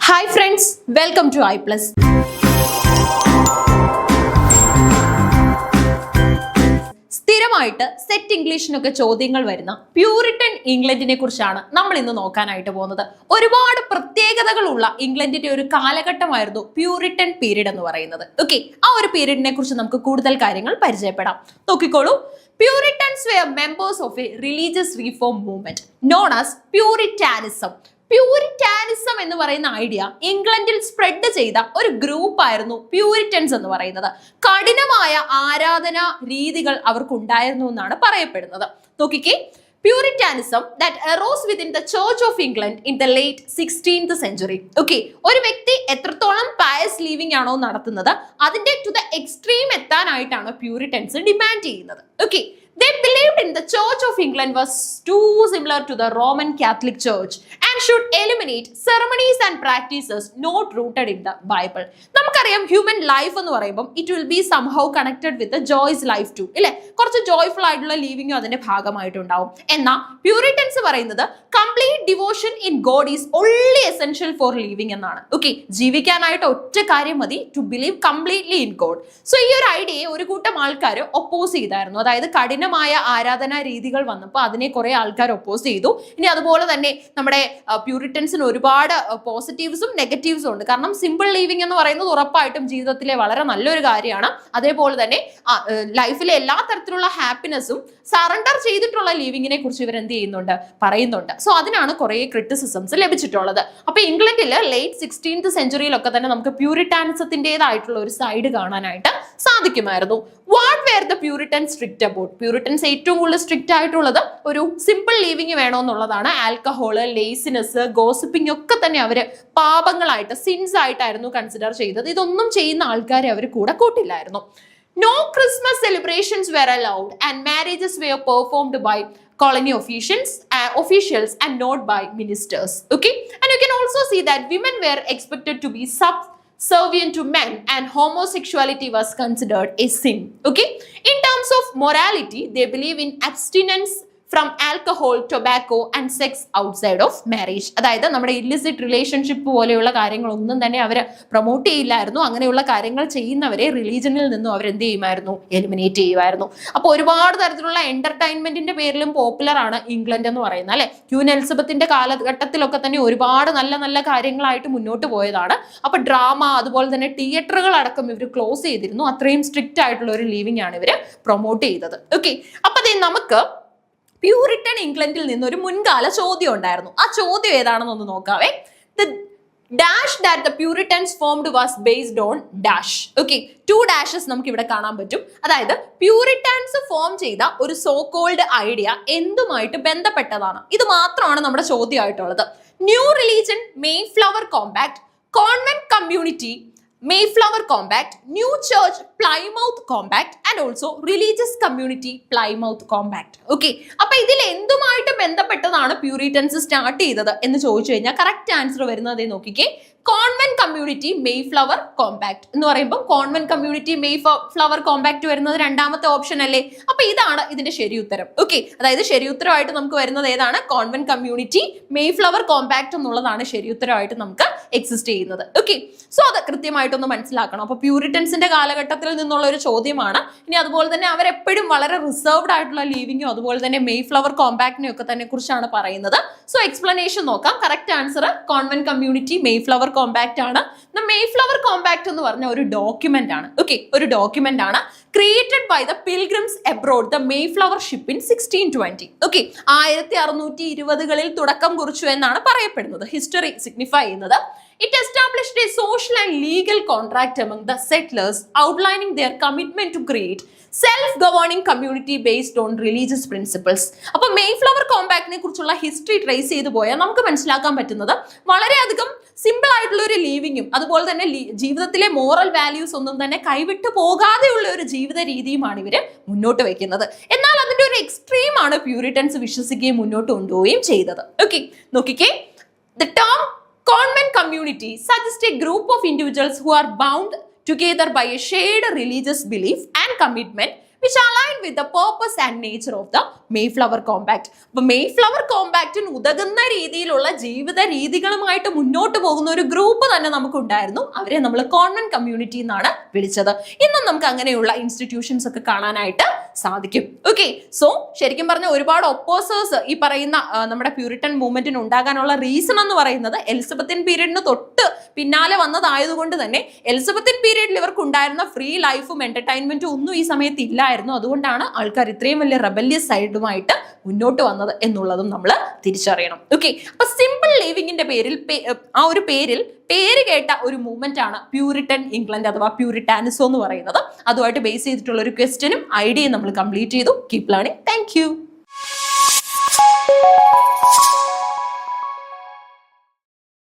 Hi friends, welcome to I+. സ്ഥിരമായിട്ട് set ഇംഗ്ലീഷിനൊക്കെ ചോദ്യങ്ങൾ വരുന്ന പ്യൂരിറ്റൻ ഇംഗ്ലണ്ടിനെ കുറിച്ചാണ് നമ്മൾ ഇന്ന് നോക്കാനായിട്ട് പോകുന്നത്. ഒരുപാട് പ്രത്യേകതകളുള്ള ഇംഗ്ലണ്ടിന്റെ ഒരു കാലഘട്ടമായിരുന്നു പ്യൂരിറ്റൻ പീരീഡ് എന്ന് പറയുന്നത്. ഓക്കെ, ആ ഒരു പീരീഡിനെ കുറിച്ച് നമുക്ക് കൂടുതൽ കാര്യങ്ങൾ പരിചയപ്പെടാം. നോക്കിക്കോളൂ. Puritans were members of a religious reform movement known as Puritanism. Puritanism എന്ന് പറയുന്ന ഐഡിയ ഇംഗ്ലണ്ടിൽ സ്പ്രെഡ് ചെയ്ത ഒരു ഗ്രൂപ്പ് ആയിരുന്നു പ്യൂരിറ്റൻസ് എന്ന് പറയുന്നത്. കഠിനമായ ആരാധനാ രീതികൾ അവർക്കുണ്ടായിരുന്നു എന്നാണ് പറയപ്പെടുന്നത്. നോക്കിക്കേ, Puritanism that arose within the Church of England in the late 16th century. Okay, ഒരു വ്യക്തി എത്രത്തോളം പയസ് ലീവിംഗ് ആണോ നടത്തുന്നത് അതിന്റെ ടു ദ എക്സ്ട്രീം എത്താനായിട്ടാണ് പ്യൂരിറ്റൻസ് ഡിമാൻഡ് ചെയ്യുന്നത്. Okay, they believed in the Church of England was too similar to the Roman Catholic Church and should eliminate ceremonies and practices not rooted in the Bible. നമുക്കറിയാം human life എന്ന് പറയുമ്പോൾ it will be somehow connected with joys life too, ഇല്ലേ? കുറച്ച് joyful ആയിട്ടുള്ള ലീവിങ്ങും അതിന്റെ ഭാഗമായിട്ടുണ്ടാവും. എന്നാൽ puritans പറയുന്നത് complete devotion in God is only essential for living എന്നാണ്. ഓക്കെ, ജീവിക്കാനായിട്ട് ഒറ്റ കാര്യം മതി, to believe completely in God. So ഈ ഒരു ഐഡിയയെ ഒരു കൂട്ടം ആൾക്കാർ ഒപ്പോസ് ചെയ്തായിരുന്നു. അതായത് കഠിനമായ ആരാധനാ രീതികൾ വന്നപ്പോൾ അതിനെ കുറെ ആൾക്കാർ ഒപ്പോസ് ചെയ്തു. ഇനി അതുപോലെ തന്നെ നമ്മുടെ പ്യൂരിറ്റൻസിന് ഒരുപാട് പോസിറ്റീവ്സും നെഗറ്റീവ്സും ഉണ്ട്. കാരണം സിമ്പിൾ ലീവിംഗ് എന്ന് പറയുന്നത് ഉറപ്പായിട്ടും ജീവിതത്തിലെ വളരെ നല്ലൊരു കാര്യമാണ്. അതേപോലെ തന്നെ ലൈഫിലെ എല്ലാ തരത്തിലുള്ള ഹാപ്പിനെസ്സും സറണ്ടർ ചെയ്തിട്ടുള്ള ലീവിങ്ങിനെ കുറിച്ച് ഇവർ എന്ത് ചെയ്യുന്നുണ്ട്, പറയുന്നുണ്ട്. സോ അതിനാണ് കുറെ ക്രിറ്റിസിസംസ് ലഭിച്ചിട്ടുള്ളത്. അപ്പൊ ഇംഗ്ലണ്ടിൽ ലേറ്റ് 16th സെഞ്ചുറിയിലൊക്കെ തന്നെ നമുക്ക് പ്യൂരിറ്റാനിസത്തിൻ്റെതായിട്ടുള്ള ഒരു സൈഡ് കാണാനായിട്ട് സാധിക്കുമായിരുന്നു. What were the puritan strict about? Puritans ഏറ്റവും കൂടുതൽ സ്ട്രിക്റ്റ് ആയിട്ടുള്ളത് ഒരു സിമ്പിൾ ലീവിംഗ് വേണമെന്നുള്ളതാണ്. ആൽക്കഹോള്, ലേസിനെസ്, ഗോസിപ്പിംഗ് ഒക്കെ തന്നെ അവര് പാപങ്ങളായിട്ട്, സിൻസ് ആയിട്ടായിരുന്നു കൺസിഡർ ചെയ്തത്. ഇതൊന്നും ചെയ്യുന്ന ആൾക്കാരെ അവർ കൂടെ കൂട്ടില്ലായിരുന്നു. No Christmas celebrations were allowed and marriages were performed by colony officials and not by ministers. Okay, and you can also see that women were expected to be subservient to men and homosexuality was considered a sin. Okay, in terms of morality, they believe in abstinence from alcohol, tobacco and sex outside of marriage. അതായത് നമ്മുടെ illicit relationship പോലെയുള്ള കാര്യങ്ങളൊന്നും തന്നെ അവർ promote ചെയ്യില്ലായിരുന്നു. അങ്ങനെയുള്ള കാര്യങ്ങൾ ചെയ്യുന്നവരെ റിലീജനിൽ നിന്നും അവരെന്ത് ചെയ്യുമായിരുന്നു, എലിമിനേറ്റ് ചെയ്യുമായിരുന്നു. അപ്പോൾ ഒരുപാട് തരത്തിലുള്ള എന്റർടൈൻമെന്റിന്റെ പേരിലും പോപ്പുലർ ആണ് ഇംഗ്ലണ്ട് എന്ന് പറയുന്നത്, അല്ലെ? ക്വീൻ എലിസബത്തിന്റെ കാലഘട്ടത്തിലൊക്കെ തന്നെ ഒരുപാട് നല്ല നല്ല കാര്യങ്ങളായിട്ട് മുന്നോട്ട് പോയതാണ്. അപ്പൊ ഡ്രാമ, അതുപോലെ തന്നെ തിയേറ്ററുകൾ അടക്കം ഇവർ ക്ലോസ് ചെയ്തിരുന്നു. അത്രയും സ്ട്രിക്റ്റ് ആയിട്ടുള്ള ഒരു ലീവിംഗ് ആണ് ഇവർ പ്രൊമോട്ട് ചെയ്തത്. ഓക്കെ, അപ്പൊ നമുക്ക് പ്യൂരിറ്റൻ ഇംഗ്ലണ്ടിൽ നിന്ന് ഒരു മുൻകാല ചോദ്യം ഉണ്ടായിരുന്നു. ആ ചോദ്യം ഏതാണെന്നൊന്ന് നോക്കാവേ. The dash that the Puritans formed was based on dash. Okay, 2 dashes നമുക്ക് ഇവിടെ കാണാൻ പറ്റും. അതായത് പ്യൂരിറ്റൻസ് ഫോം ചെയ്ത ഒരു സോ കോൾഡ് ഐഡിയ എന്തുമായിട്ട് ബന്ധപ്പെട്ടതാണ്? ഇത് മാത്രമാണ് നമ്മുടെ ചോദ്യമായിട്ടുള്ളത്. New religion, Mayflower Compact, convent community, Mayflower Compact, New Church, Plymouth Compact and also Religious Community, Plymouth Compact. Okay, അപ്പൊ ഇതിൽ എന്തുമായിട്ട് ബന്ധപ്പെട്ടതാണ് പ്യൂരിറ്റൻസ് സ്റ്റാർട്ട് ചെയ്തത് എന്ന് ചോദിച്ചു കഴിഞ്ഞാൽ കറക്റ്റ് ആൻസർ വരുന്നത് നോക്കിക്കേ, കോൺവെന്റ് കമ്മ്യൂണിറ്റി Mayflower Compact എന്ന് പറയുമ്പോൾ കോൺവെന്റ് കമ്മ്യൂണിറ്റി Mayflower Compact വരുന്നത് രണ്ടാമത്തെ ഓപ്ഷൻ അല്ലേ? അപ്പൊ ഇതാണ് ഇതിന്റെ ശരി ഉത്തരം. ഓക്കെ, അതായത് ശരി ഉത്തരമായിട്ട് നമുക്ക് വരുന്നത് ഏതാണ്? കോൺവെന്റ് കമ്മ്യൂണിറ്റി Mayflower Compact എന്നുള്ളതാണ് ശരി ഉത്തരമായിട്ട് നമുക്ക് എക്സിസ്റ്റ് ചെയ്യുന്നത്. ഓക്കെ, സോ അത് കൃത്യമായിട്ടൊന്ന് മനസ്സിലാക്കണം. അപ്പൊ പ്യൂരിറ്റൻസിന്റെ കാലഘട്ടത്തിൽ നിന്നുള്ള ഒരു ചോദ്യമാണ്. ഇനി അതുപോലെ തന്നെ അവരെപ്പോഴും വളരെ റിസർവ്ഡ് ആയിട്ടുള്ള ലീവിങ്ങും അതുപോലെ തന്നെ Mayflower Compactനെ ഒക്കെ തന്നെ കുറിച്ചാണ് പറയുന്നത്. സോ എക്സ്പ്ലനേഷൻ നോക്കാം. Correct answer convent community Mayflower Compact ആണ്. Mayflower Compact എന്ന് പറഞ്ഞ ഒരു ഡോക്യുമെന്റ് ആണ്. ഓക്കെ, ഒരു ഡോക്യുമെന്റ് ആണ് created by the pilgrims aboard the Mayflower ship in 1620. Okay, 1620കളിൽ തുടക്കം കുറിച്ചു എന്നാണ് പറയപ്പെടുന്നത്. ഹിസ്റ്ററി സിഗ്നിഫൈ ചെയ്യുന്നത്. It established a social and legal contract among the settlers outlining their commitment to create self-governing community based on religious principles. അപ്പോൾ Mayflower Compactനെ കുറിച്ചുള്ള history trace ചെയ്തു പോയാൽ നമുക്ക് മനസ്സിലാക്കാൻ പറ്റുന്നത് വളരെയധികം സിമ്പിൾ ആയിട്ടുള്ള ഒരു ലീവിങ്ങും അതുപോലെ തന്നെ ജീവിതത്തിലെ മോറൽ വാല്യൂസ് ഒന്നും തന്നെ കൈവിട്ടു പോകാതെയുള്ള ഒരു ജീവിത രീതിയുമാണ് ഇവര് മുന്നോട്ട് വെക്കുന്നത്. എന്നാൽ അതിന്റെ ഒരു എക്സ്ട്രീം ആണ് പ്യൂരിറ്റൻസ് വിശ്വസിക്കുകയും മുന്നോട്ട് കൊണ്ടുപോവുകയും ചെയ്തത്. ഓക്കെ, നോക്കിക്കേ, the term convent community suggests a group of individuals who are bound together by a shared religious belief and commitment which align with the purpose and nature of the Mayflower Compact. അപ്പൊ Mayflower Compactന് ഉതകുന്ന രീതിയിലുള്ള ജീവിത രീതികളുമായിട്ട് മുന്നോട്ട് പോകുന്ന ഒരു group തന്നെ നമുക്ക് ഉണ്ടായിരുന്നു. അവരെ നമ്മൾ കോൺവെന്റ് കമ്മ്യൂണിറ്റി എന്നാണ് വിളിച്ചത്. ഇന്നും നമുക്ക് അങ്ങനെയുള്ള ഇൻസ്റ്റിറ്റ്യൂഷൻസ് ഒക്കെ കാണാനായിട്ട് സാധിക്കും. ഓക്കെ, സോ ശരിക്കും പറഞ്ഞ ഒരുപാട് ഒപ്പോസേഴ്സ് ഈ പറയുന്ന നമ്മുടെ പ്യൂരിറ്റൻ മൂവ്മെന്റിന് ഉണ്ടാകാനുള്ള റീസൺ എന്ന് പറയുന്നത് എലിസബത്തൻ പീരീഡിന് തൊട്ട് പിന്നാലെ വന്നതായതുകൊണ്ട് തന്നെ എലിസബത്തൻ പീരീഡിൽ ഇവർക്ക് ഉണ്ടായിരുന്ന ഫ്രീ ലൈഫും എന്റർടൈൻമെന്റും ഒന്നും ഈ സമയത്ത് ഇല്ലായിരുന്നു. അതുകൊണ്ടാണ് ആൾക്കാർ ഇത്രയും വലിയ റെബല്യസ് സൈഡുമായിട്ട് മുന്നോട്ട് വന്നത് എന്നുള്ളതും നമ്മൾ തിരിച്ചറിയണം. ഓക്കെ, അപ്പൊ സിമ്പിൾ ലിവിങ്ങിന്റെ പേരിൽ ആ ഒരു പേര് കേട്ട ഒരു മൂവ്മെന്റ് ആണ് പ്യൂരിറ്റൻ ഇംഗ്ലണ്ട് അഥവാ പ്യൂരിറ്റാനിസം എന്ന് പറയുന്നത്. അതുമായിട്ട് ബേസ് ചെയ്തിട്ടുള്ള ഒരു ക്വസ്റ്റ്യനും ഐഡിയയും നമ്മൾ കംപ്ലീറ്റ് ചെയ്തു. Keep learning. Thank you.